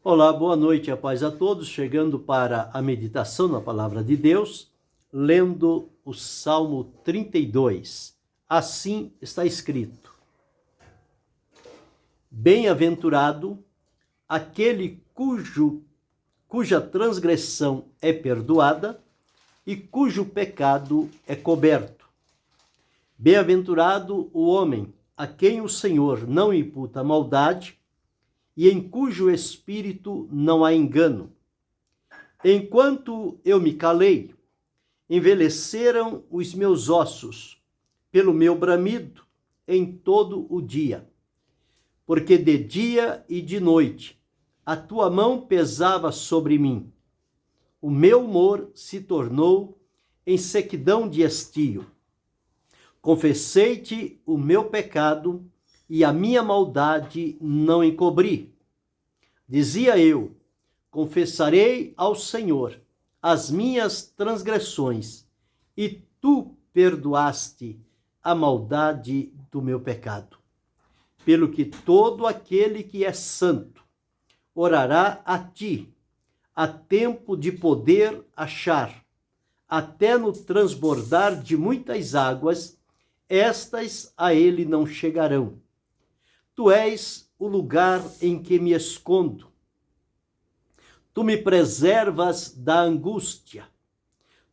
Olá, boa noite e a paz a todos, chegando para a meditação na Palavra de Deus, lendo o Salmo 32. Assim está escrito: Bem-aventurado aquele cuja transgressão é perdoada e cujo pecado é coberto. Bem-aventurado o homem a quem o Senhor não imputa maldade e em cujo espírito não há engano. Enquanto eu me calei, envelheceram os meus ossos pelo meu bramido em todo o dia. Porque de dia e de noite a tua mão pesava sobre mim. O meu humor se tornou em sequidão de estio. Confessei-te o meu pecado e a minha maldade não encobri. Dizia eu: confessarei ao Senhor as minhas transgressões, e tu perdoaste a maldade do meu pecado. Pelo que todo aquele que é santo orará a ti, a tempo de poder achar, até no transbordar de muitas águas, estas a ele não chegarão. Tu és o lugar em que me escondo. Tu me preservas da angústia.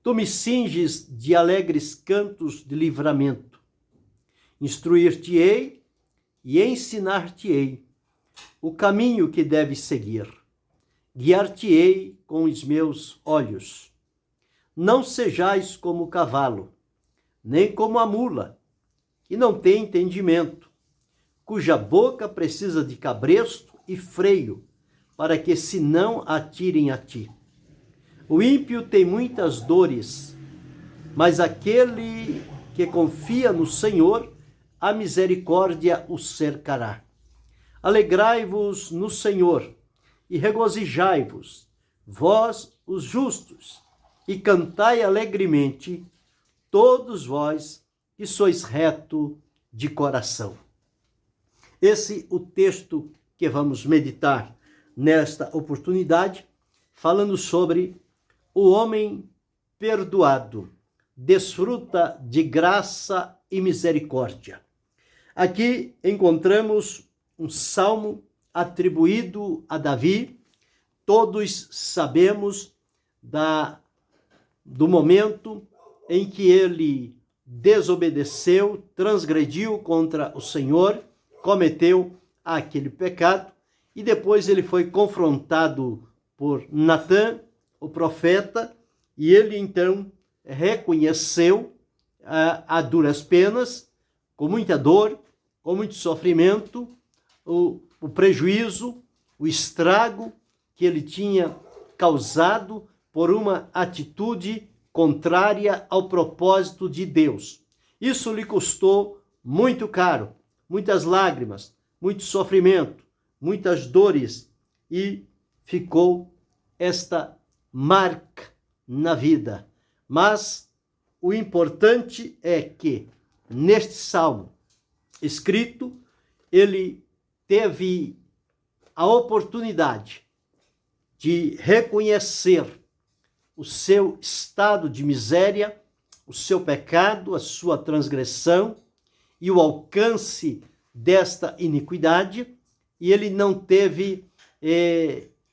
Tu me cinges de alegres cantos de livramento. Instruir-te-ei e ensinar-te-ei o caminho que deves seguir. Guiar-te-ei com os meus olhos. Não sejais como o cavalo, nem como a mula, que não tem entendimento, cuja boca precisa de cabresto e freio, para que se não atirem a ti. O ímpio tem muitas dores, mas aquele que confia no Senhor, a misericórdia o cercará. Alegrai-vos no Senhor e regozijai-vos, vós os justos, e cantai alegremente, todos vós que sois reto de coração. Esse é o texto que vamos meditar nesta oportunidade, falando sobre o homem perdoado, desfruta de graça e misericórdia. Aqui encontramos um salmo atribuído a Davi. Todos sabemos do momento em que ele desobedeceu, transgrediu contra o Senhor, cometeu aquele pecado, e depois ele foi confrontado por Natã, o profeta, e ele então reconheceu a duras penas, com muita dor, com muito sofrimento, o prejuízo, o estrago que ele tinha causado por uma atitude contrária ao propósito de Deus. Isso lhe custou muito caro, muitas lágrimas, muito sofrimento, muitas dores, e ficou esta marca na vida. Mas o importante é que, neste salmo escrito, ele teve a oportunidade de reconhecer o seu estado de miséria, o seu pecado, a sua transgressão e o alcance desta iniquidade, e ele não teve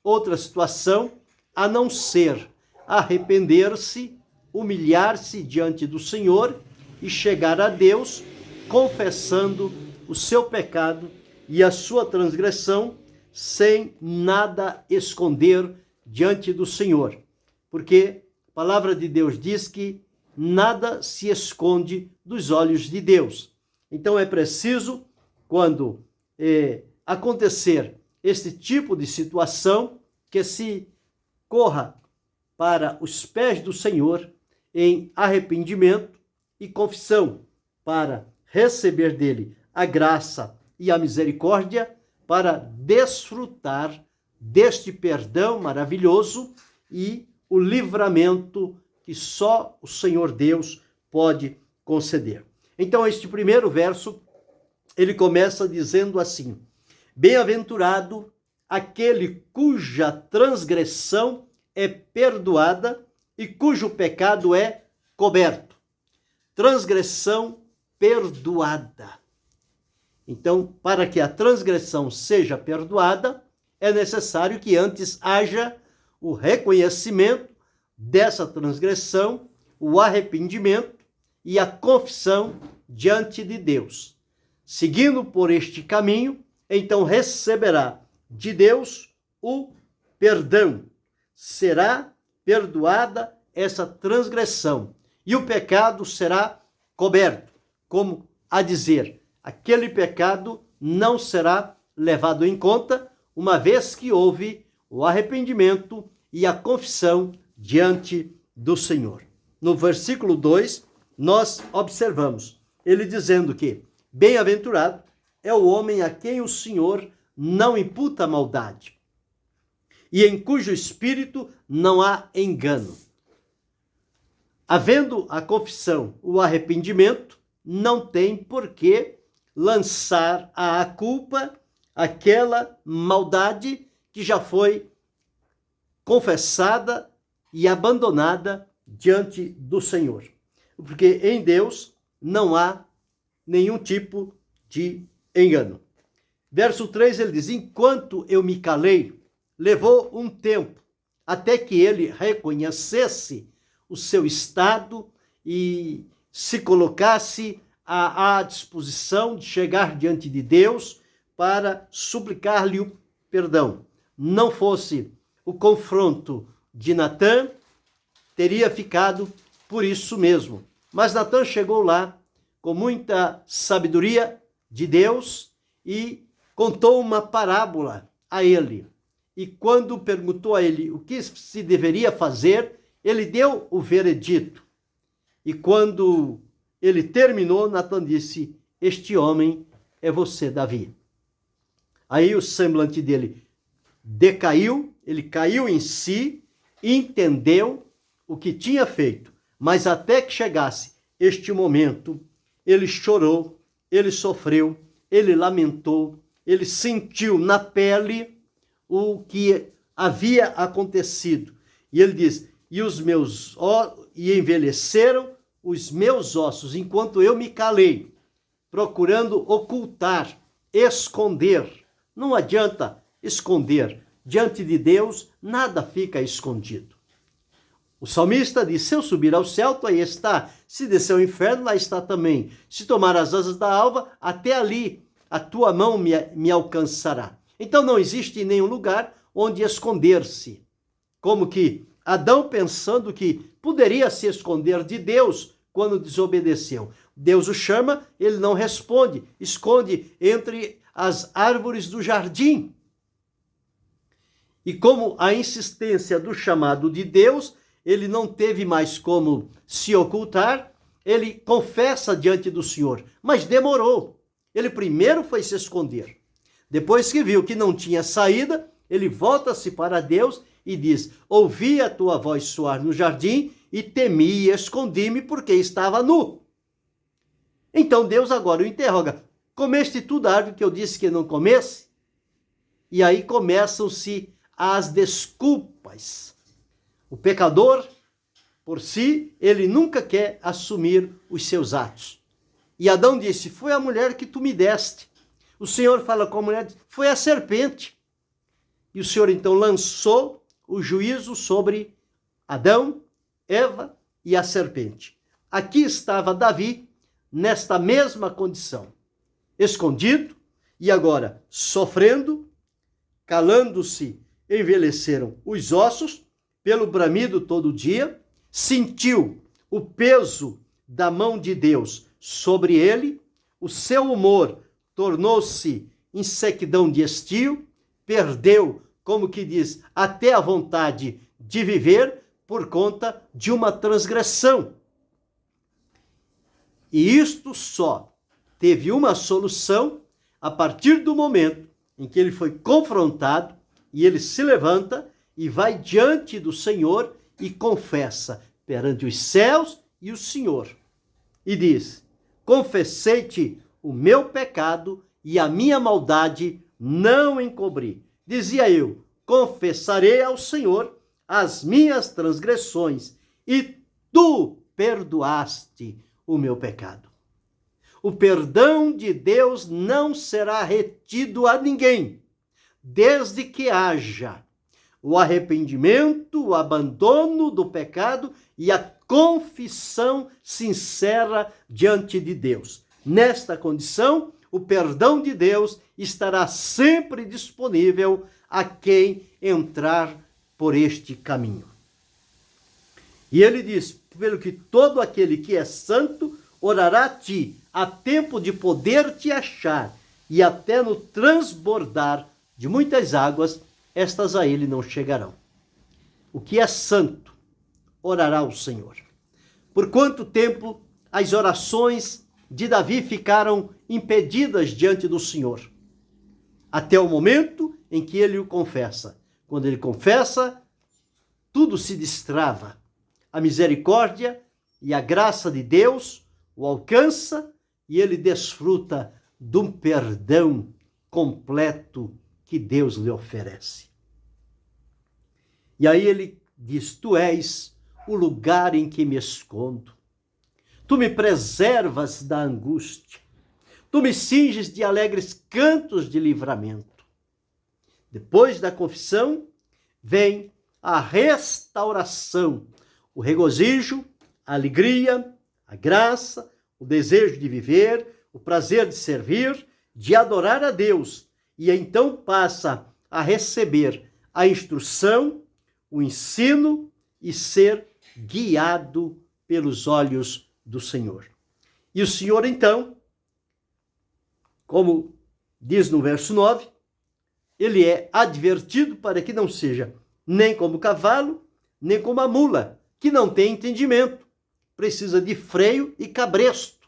outra situação a não ser arrepender-se, humilhar-se diante do Senhor e chegar a Deus confessando o seu pecado e a sua transgressão, sem nada esconder diante do Senhor. Porque a palavra de Deus diz que nada se esconde dos olhos de Deus. Então é preciso, quando acontecer este tipo de situação, que se corra para os pés do Senhor em arrependimento e confissão, para receber dele a graça e a misericórdia, para desfrutar deste perdão maravilhoso e o livramento que só o Senhor Deus pode conceder. Então, este primeiro verso, ele começa dizendo assim: Bem-aventurado aquele cuja transgressão é perdoada e cujo pecado é coberto. Transgressão perdoada. Então, para que a transgressão seja perdoada, é necessário que antes haja o reconhecimento dessa transgressão, o arrependimento e a confissão diante de Deus. Seguindo por este caminho, então receberá de Deus o perdão. Será perdoada essa transgressão e o pecado será coberto, como a dizer, aquele pecado não será levado em conta, uma vez que houve o arrependimento e a confissão diante do Senhor. No versículo 2, nós observamos ele dizendo que bem-aventurado é o homem a quem o Senhor não imputa maldade e em cujo espírito não há engano. Havendo a confissão, o arrependimento, não tem por que lançar à culpa aquela maldade que já foi confessada e abandonada diante do Senhor. Porque em Deus não há nenhum tipo de engano. Verso 3 ele diz, enquanto eu me calei, levou um tempo até que ele reconhecesse o seu estado e se colocasse à disposição de chegar diante de Deus para suplicar-lhe o perdão. Não fosse o confronto de Natã, teria ficado por isso mesmo. Mas Natã chegou lá com muita sabedoria de Deus e contou uma parábola a ele. E quando perguntou a ele o que se deveria fazer, ele deu o veredito. E quando ele terminou, Natã disse, este homem é você, Davi. Aí o semblante dele decaiu, ele caiu em si, entendeu o que tinha feito. Mas até que chegasse este momento, ele chorou, ele sofreu, ele lamentou, ele sentiu na pele o que havia acontecido. E ele diz, e envelheceram os meus ossos, enquanto eu me calei, procurando ocultar, esconder. Não adianta esconder. Diante de Deus, nada fica escondido. O salmista diz, se eu subir ao céu, tu aí está. Se descer ao inferno, lá está também. Se tomar as asas da alva, até ali a tua mão me alcançará. Então não existe nenhum lugar onde esconder-se. Como que Adão pensando que poderia se esconder de Deus quando desobedeceu. Deus o chama, ele não responde, esconde entre as árvores do jardim. E como a insistência do chamado de Deus, ele não teve mais como se ocultar, ele confessa diante do Senhor, mas demorou. Ele primeiro foi se esconder. Depois que viu que não tinha saída, ele volta-se para Deus e diz, ouvi a tua voz soar no jardim e temi e escondi-me porque estava nu. Então Deus agora o interroga, comeste tu da árvore que eu disse que não comesse? E aí começam-se as desculpas. O pecador, por si, ele nunca quer assumir os seus atos. E Adão disse, foi a mulher que tu me deste. O Senhor fala com a mulher, foi a serpente. E o Senhor então lançou o juízo sobre Adão, Eva e a serpente. Aqui estava Davi, nesta mesma condição, escondido e agora sofrendo, calando-se, envelheceram os ossos, pelo bramido todo dia, sentiu o peso da mão de Deus sobre ele, o seu humor tornou-se em sequidão de estio, perdeu, como que diz, até a vontade de viver por conta de uma transgressão. E isto só teve uma solução a partir do momento em que ele foi confrontado e ele se levanta e vai diante do Senhor e confessa perante os céus e o Senhor. E diz, confessei-te o meu pecado e a minha maldade não encobri. dizia eu: confessarei ao Senhor as minhas transgressões, e tu perdoaste o meu pecado. O perdão de Deus não será retido a ninguém, desde que haja o arrependimento, o abandono do pecado e a confissão sincera diante de Deus. Nesta condição, o perdão de Deus estará sempre disponível a quem entrar por este caminho. E ele diz: pelo que todo aquele que é santo orará a ti, a tempo de poder te achar, e até no transbordar de muitas águas, estas a ele não chegarão. O que é santo orará ao Senhor. Por quanto tempo as orações de Davi ficaram impedidas diante do Senhor? Até o momento em que ele o confessa. Quando ele confessa, tudo se destrava. A misericórdia e a graça de Deus o alcança e ele desfruta de um perdão completo que Deus lhe oferece. E aí ele diz: tu és o lugar em que me escondo. Tu me preservas da angústia. Tu me cinges de alegres cantos de livramento. Depois da confissão, vem a restauração, o regozijo, a alegria, a graça, o desejo de viver, o prazer de servir, de adorar a Deus. E então passa a receber a instrução, o ensino e ser guiado pelos olhos do Senhor. E o Senhor, então, como diz no verso 9, ele é advertido para que não seja nem como o cavalo, nem como a mula, que não tem entendimento, precisa de freio e cabresto.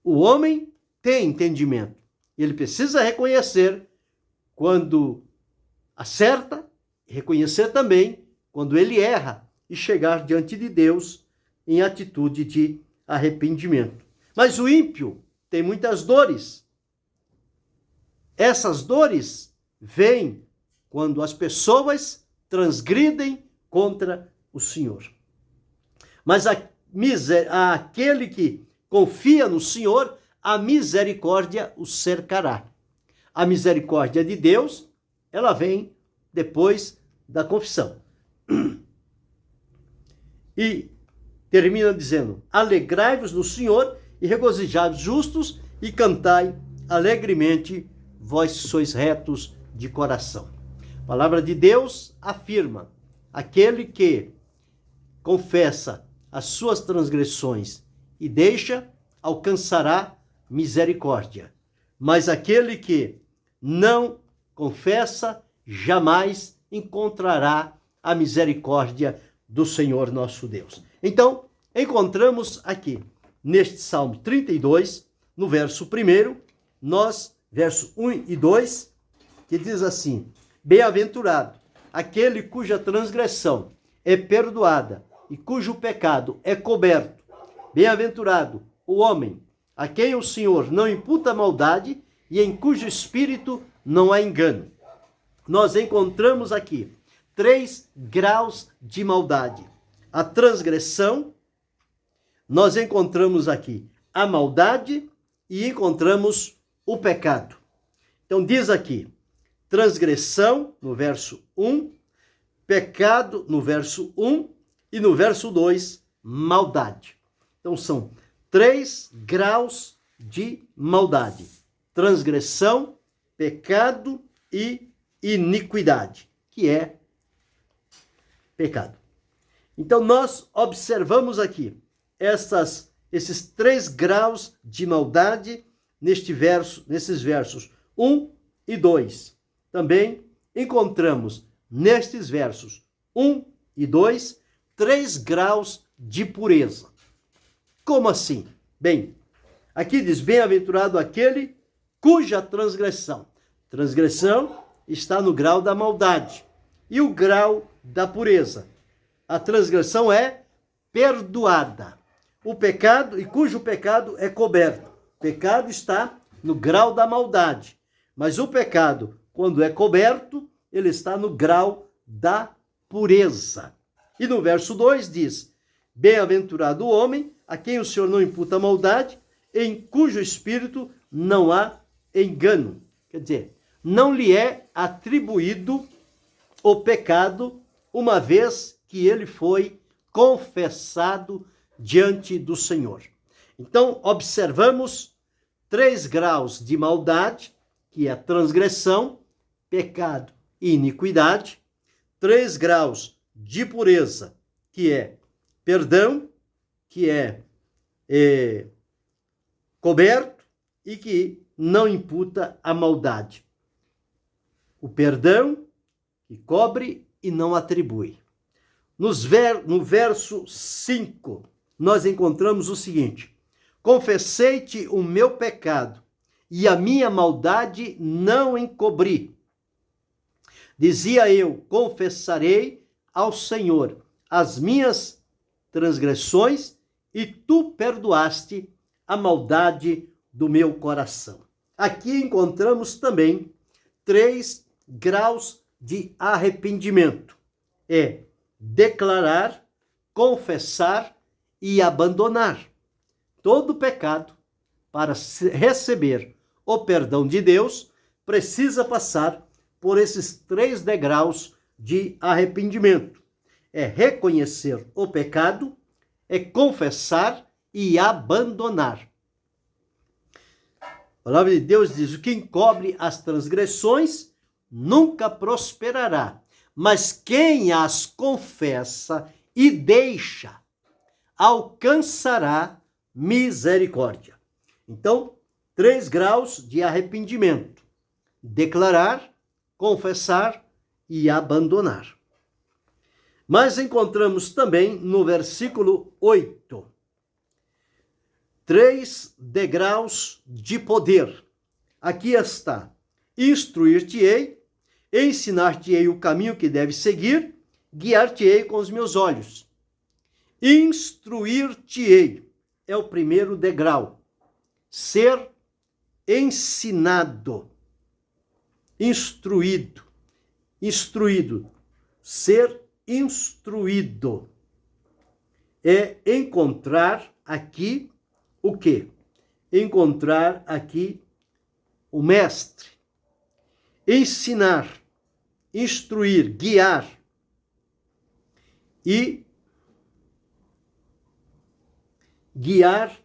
O homem tem entendimento, ele precisa reconhecer quando acerta, reconhecer também quando ele erra e chegar diante de Deus em atitude de arrependimento. Mas o ímpio tem muitas dores. Essas dores vêm quando as pessoas transgridem contra o Senhor. Mas aquele que confia no Senhor, a misericórdia o cercará. A misericórdia de Deus, ela vem depois da confissão. E termina dizendo: alegrai-vos no Senhor e regozijai-vos justos e cantai alegremente, vós sois retos de coração. A palavra de Deus afirma: aquele que confessa as suas transgressões e deixa, alcançará misericórdia. Mas aquele que não confessa, jamais encontrará a misericórdia do Senhor nosso Deus. Então, encontramos aqui, neste Salmo 32, no verso 1, verso 1 e 2, que diz assim: bem-aventurado aquele cuja transgressão é perdoada e cujo pecado é coberto. Bem-aventurado o homem a quem o Senhor não imputa maldade e em cujo espírito não há engano. Nós encontramos aqui 3 graus de maldade. A transgressão, nós encontramos aqui a maldade e encontramos o pecado. Então diz aqui, transgressão no verso 1, pecado no verso 1 e no verso 2, maldade. Então são 3 graus de maldade: transgressão, pecado e iniquidade, que é pecado. Então nós observamos aqui esses 3 graus de maldade nesses versos 1 e 2. Também encontramos nestes versos 1 e 2 3 graus de pureza. Como assim? Bem, aqui diz: bem-aventurado aquele cuja transgressão está no grau da maldade e o grau da pureza. A transgressão é perdoada. O pecado, e cujo pecado é coberto. O pecado está no grau da maldade, mas o pecado quando é coberto, ele está no grau da pureza. E no verso 2 diz: bem-aventurado o homem a quem o Senhor não imputa maldade, em cujo espírito não há engano. Quer dizer, não lhe é atribuído o pecado, uma vez que ele foi confessado diante do Senhor. Então, observamos 3 graus de maldade, que é transgressão, pecado e iniquidade. 3 graus de pureza, que é perdão, que é coberto e que não imputa a maldade. O perdão que cobre e não atribui. No verso 5, nós encontramos o seguinte: confessei-te o meu pecado e a minha maldade não encobri. Dizia eu: confessarei ao Senhor as minhas transgressões e tu perdoaste a maldade do meu coração. Aqui encontramos também 3 graus de arrependimento. É declarar, confessar e abandonar. Todo pecado, para receber o perdão de Deus, precisa passar por esses 3 degraus de arrependimento. É reconhecer o pecado, é confessar e abandonar. A palavra de Deus diz: o que encobre as transgressões nunca prosperará, mas quem as confessa e deixa alcançará misericórdia. Então, 3 graus de arrependimento: declarar, confessar e abandonar. Mas encontramos também no versículo 8, 3 degraus de poder. Aqui está: instruir-te-ei, ensinar-te-ei o caminho que deves seguir, guiar-te-ei com os meus olhos. Instruir-te-ei é o primeiro degrau. Ser ensinado, instruído, ser instruído. É encontrar aqui o quê? Encontrar aqui o mestre. Ensinar, instruir, guiar e guiar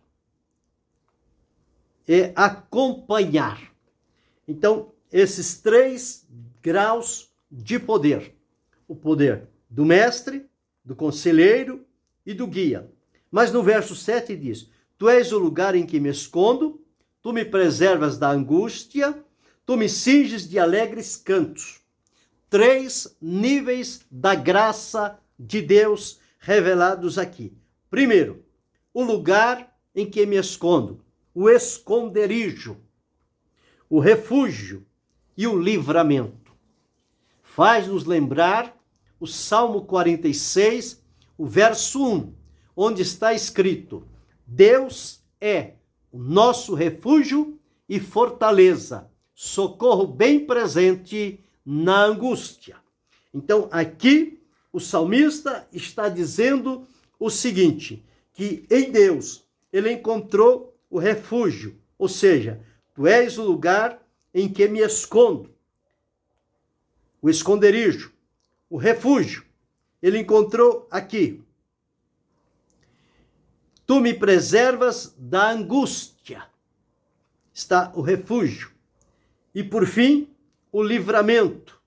é acompanhar. Então, esses 3 graus de poder: o poder do mestre, do conselheiro e do guia. Mas no verso 7 diz: tu és o lugar em que me escondo, tu me preservas da angústia, tu me cinges de alegres cantos. 3 níveis da graça de Deus revelados aqui. Primeiro, o lugar em que me escondo, o esconderijo, o refúgio e o livramento. Faz-nos lembrar o Salmo 46, o verso 1, onde está escrito: Deus é o nosso refúgio e fortaleza, socorro bem presente na angústia. Então, aqui o salmista está dizendo o seguinte, que em Deus ele encontrou o refúgio, ou seja, tu és o lugar em que me escondo, o esconderijo, o refúgio, ele encontrou aqui. Tu me preservas da angústia, está o refúgio. E por fim, o livramento.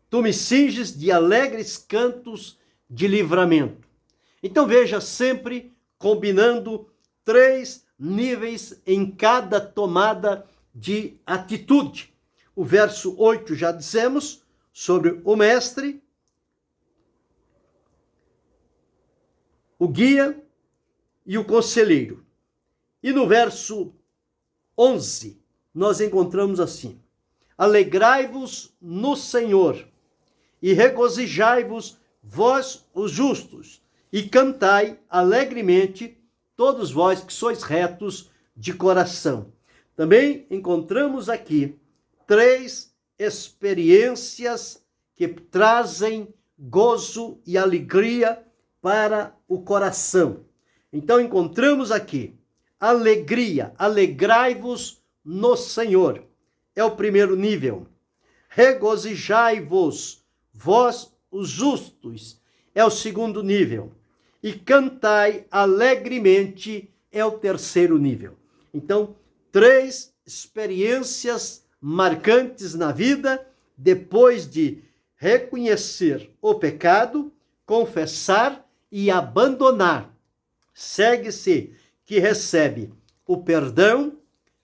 Tu me cinges de alegres cantos de livramento. Então veja, sempre combinando 3 níveis em cada tomada de atitude. O verso 8 já dissemos sobre o mestre, o guia e o conselheiro. E no verso 11, nós encontramos assim: alegrai-vos no Senhor e regozijai-vos vós os justos, e cantai alegremente todos vós que sois retos de coração. Também encontramos aqui 3 experiências que trazem gozo e alegria para o coração. Então encontramos aqui alegria, alegrai-vos no Senhor. É o primeiro nível. Regozijai-vos, vós os justos, é o segundo nível. E cantai alegremente, é o terceiro nível. Então, 3 experiências marcantes na vida, depois de reconhecer o pecado, confessar e abandonar. Segue-se que recebe o perdão,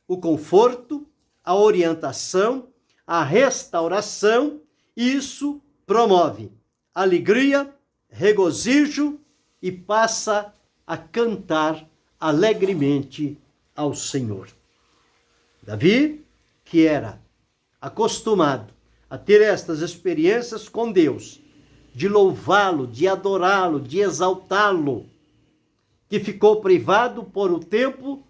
o conforto, a orientação, a restauração, e isso promove alegria, regozijo e passa a cantar alegremente ao Senhor. Davi, que era acostumado a ter estas experiências com Deus, de louvá-lo, de adorá-lo, de exaltá-lo, que ficou privado por um tempo,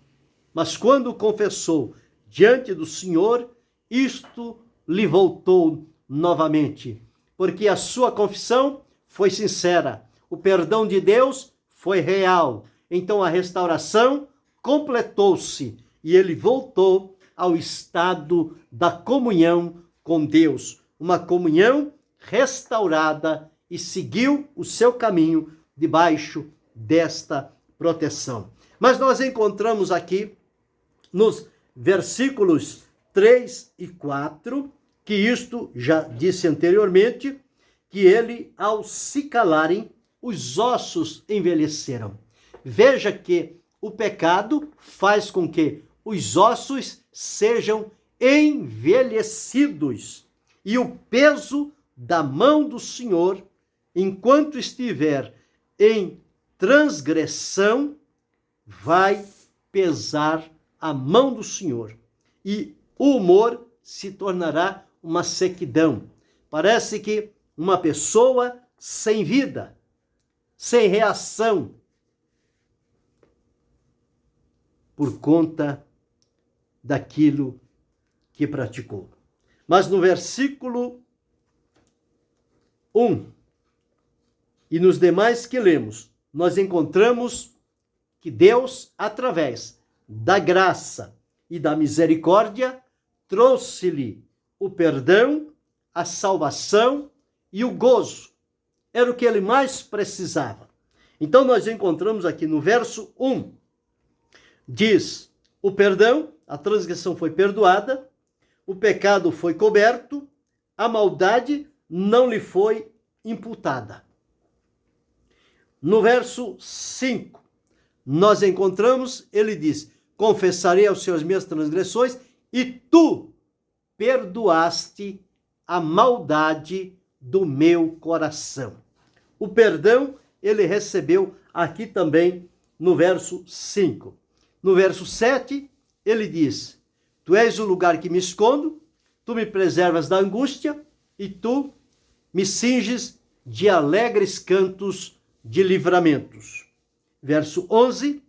mas quando confessou diante do Senhor, isto lhe voltou novamente, porque a sua confissão foi sincera, o perdão de Deus foi real, então a restauração completou-se e ele voltou ao estado da comunhão com Deus, uma comunhão restaurada, e seguiu o seu caminho debaixo desta proteção. Mas nós encontramos aqui nos versículos 3 e 4, que isto já disse anteriormente, que ele, ao se calarem, os ossos envelheceram. Veja que o pecado faz com que os ossos sejam envelhecidos, e o peso da mão do Senhor, enquanto estiver em transgressão, vai pesar a mão do Senhor, e o humor se tornará uma sequidão. Parece que uma pessoa sem vida, sem reação, por conta daquilo que praticou. Mas no versículo 1 e nos demais que lemos, nós encontramos que Deus, através da graça e da misericórdia, trouxe-lhe o perdão, a salvação e o gozo. Era o que ele mais precisava. Então nós encontramos aqui no verso 1, diz: o perdão, a transgressão foi perdoada, o pecado foi coberto, a maldade não lhe foi imputada. No verso 5, nós encontramos, ele diz: confessarei aos Senhor as minhas transgressões, e tu perdoaste a maldade do meu coração. O perdão ele recebeu aqui também no verso 5. No verso 7, ele diz: tu és o lugar que me escondo, tu me preservas da angústia, e tu me cinges de alegres cantos de livramentos. Verso 11,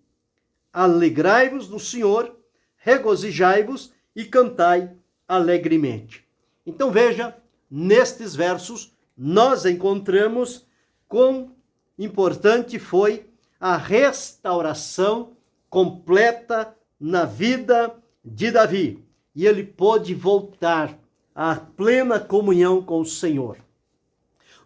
alegrai-vos no Senhor, regozijai-vos e cantai alegremente. Então veja, nestes versos nós encontramos quão importante foi a restauração completa na vida de Davi. E ele pôde voltar à plena comunhão com o Senhor.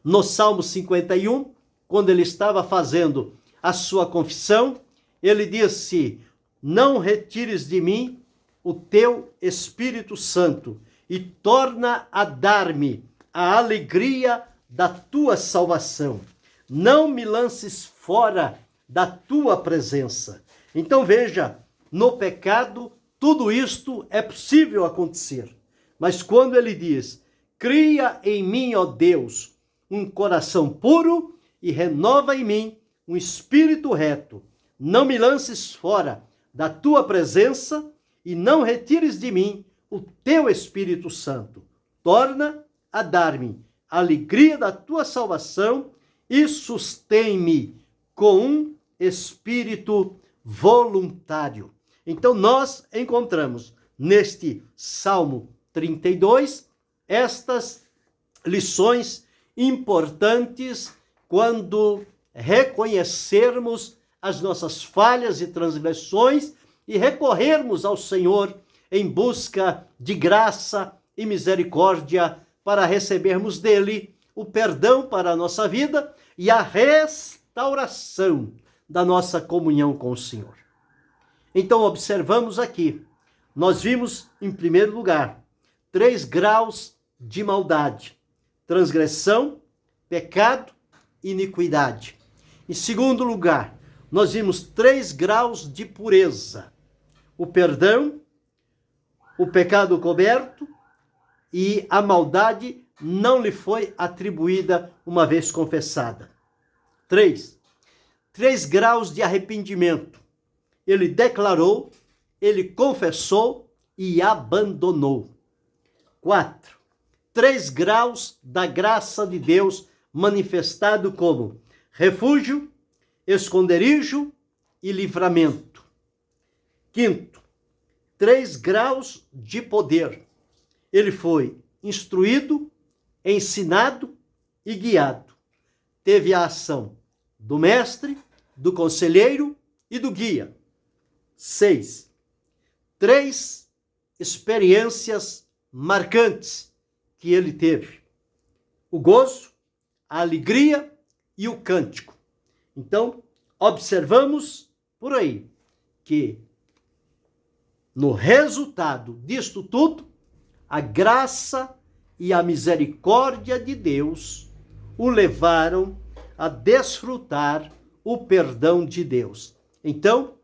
No Salmo 51, quando ele estava fazendo a sua confissão, ele disse: não retires de mim o teu Espírito Santo, e torna a dar-me a alegria da tua salvação. Não me lances fora da tua presença. Então veja, no pecado, tudo isto é possível acontecer. Mas quando ele diz: cria em mim, ó Deus, um coração puro e renova em mim um espírito reto. Não me lances fora da tua presença e não retires de mim o teu Espírito Santo. Torna a dar-me a alegria da tua salvação e sustém-me com um espírito voluntário. Então nós encontramos neste Salmo 32, estas lições importantes quando reconhecermos as nossas falhas e transgressões e recorrermos ao Senhor em busca de graça e misericórdia para recebermos dele o perdão para a nossa vida e a restauração da nossa comunhão com o Senhor. Então, observamos aqui, nós vimos, em primeiro lugar, 3 graus de maldade: transgressão, pecado, iniquidade. Em segundo lugar, nós vimos 3 graus de pureza: o perdão, o pecado coberto e a maldade não lhe foi atribuída uma vez confessada. 3 graus de arrependimento: ele declarou, ele confessou e abandonou. 4 3 graus da graça de Deus manifestado como refúgio, esconderijo e livramento. 5 3 graus de poder: ele foi instruído, ensinado e guiado. Teve a ação do mestre, do conselheiro e do guia. 6 3 experiências marcantes que ele teve: o gozo, a alegria e o cântico. Então, observamos por aí que no resultado disto tudo, a graça e a misericórdia de Deus o levaram a desfrutar o perdão de Deus. Então,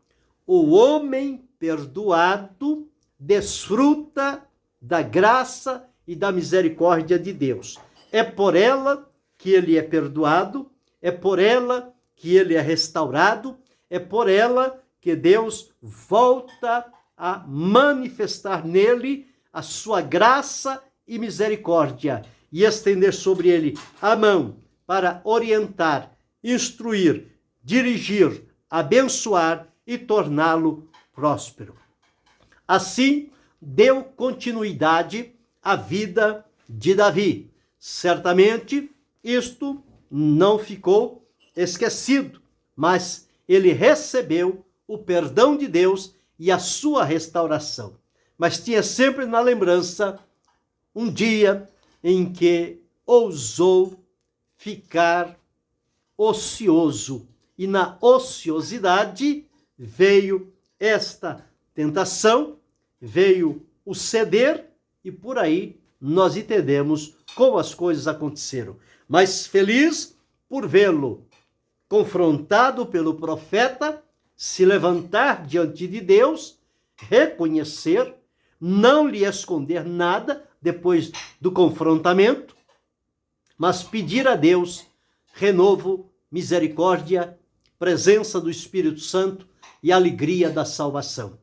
o homem perdoado desfruta da graça e da misericórdia de Deus. É por ela que ele é perdoado, é por ela que ele é restaurado, é por ela que Deus volta a manifestar nele a sua graça e misericórdia e estender sobre ele a mão para orientar, instruir, dirigir, abençoar e torná-lo próspero. Assim, deu continuidade à vida de Davi. Certamente, isto não ficou esquecido, mas ele recebeu o perdão de Deus e a sua restauração. Mas tinha sempre na lembrança um dia em que ousou ficar ocioso. E na ociosidade veio esta tentação, veio o ceder, e por aí nós entendemos como as coisas aconteceram. Mas feliz por vê-lo confrontado pelo profeta, se levantar diante de Deus, reconhecer, não lhe esconder nada depois do confrontamento, mas pedir a Deus renovo, misericórdia, presença do Espírito Santo e alegria da salvação.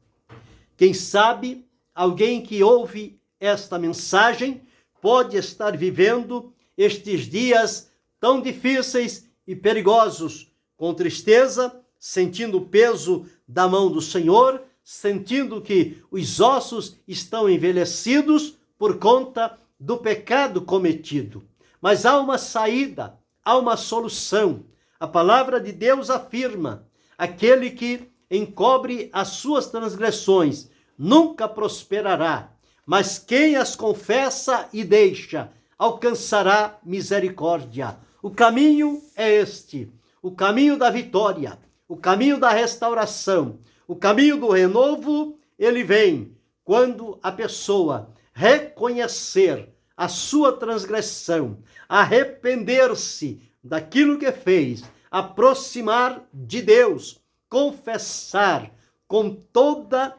Quem sabe alguém que ouve esta mensagem pode estar vivendo estes dias tão difíceis e perigosos, com tristeza, sentindo o peso da mão do Senhor, sentindo que os ossos estão envelhecidos por conta do pecado cometido. Mas há uma saída, há uma solução. A palavra de Deus afirma: aquele que encobre as suas transgressões nunca prosperará, mas quem as confessa e deixa alcançará misericórdia. O caminho é este, o caminho da vitória, o caminho da restauração, o caminho do renovo. Ele vem quando a pessoa reconhecer a sua transgressão, arrepender-se daquilo que fez, aproximar de Deus, confessar com toda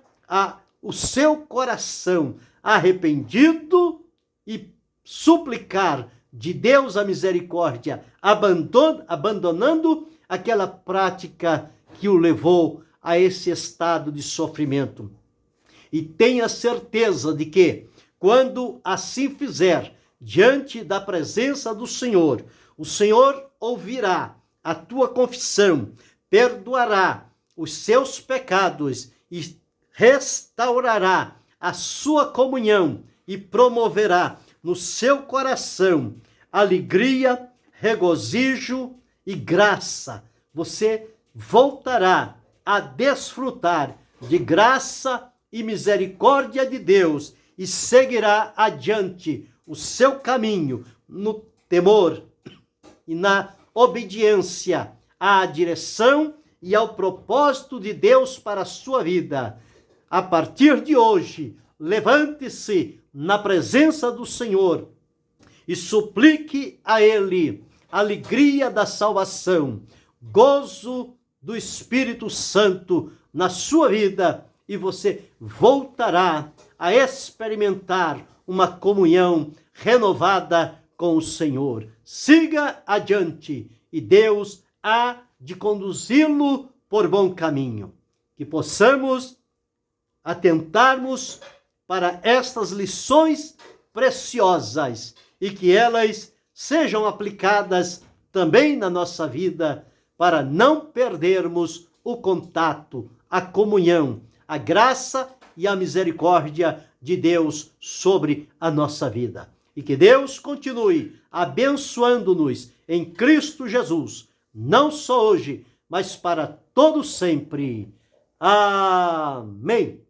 o seu coração arrependido e suplicar de Deus a misericórdia, abandonando aquela prática que o levou a esse estado de sofrimento. E tenha certeza de que, quando assim fizer, diante da presença do Senhor, o Senhor ouvirá a tua confissão, perdoará os seus pecados e restaurará a sua comunhão e promoverá no seu coração alegria, regozijo e graça. Você voltará a desfrutar de graça e misericórdia de Deus e seguirá adiante o seu caminho no temor e na obediência à direção e ao propósito de Deus para a sua vida. A partir de hoje, levante-se na presença do Senhor e suplique a Ele alegria da salvação, gozo do Espírito Santo na sua vida, e você voltará a experimentar uma comunhão renovada com o Senhor. Siga adiante e Deus há de conduzi-lo por bom caminho. Que possamos atentarmos para estas lições preciosas e que elas sejam aplicadas também na nossa vida para não perdermos o contato, a comunhão, a graça e a misericórdia de Deus sobre a nossa vida. E que Deus continue abençoando-nos em Cristo Jesus, não só hoje, mas para todo sempre. Amém.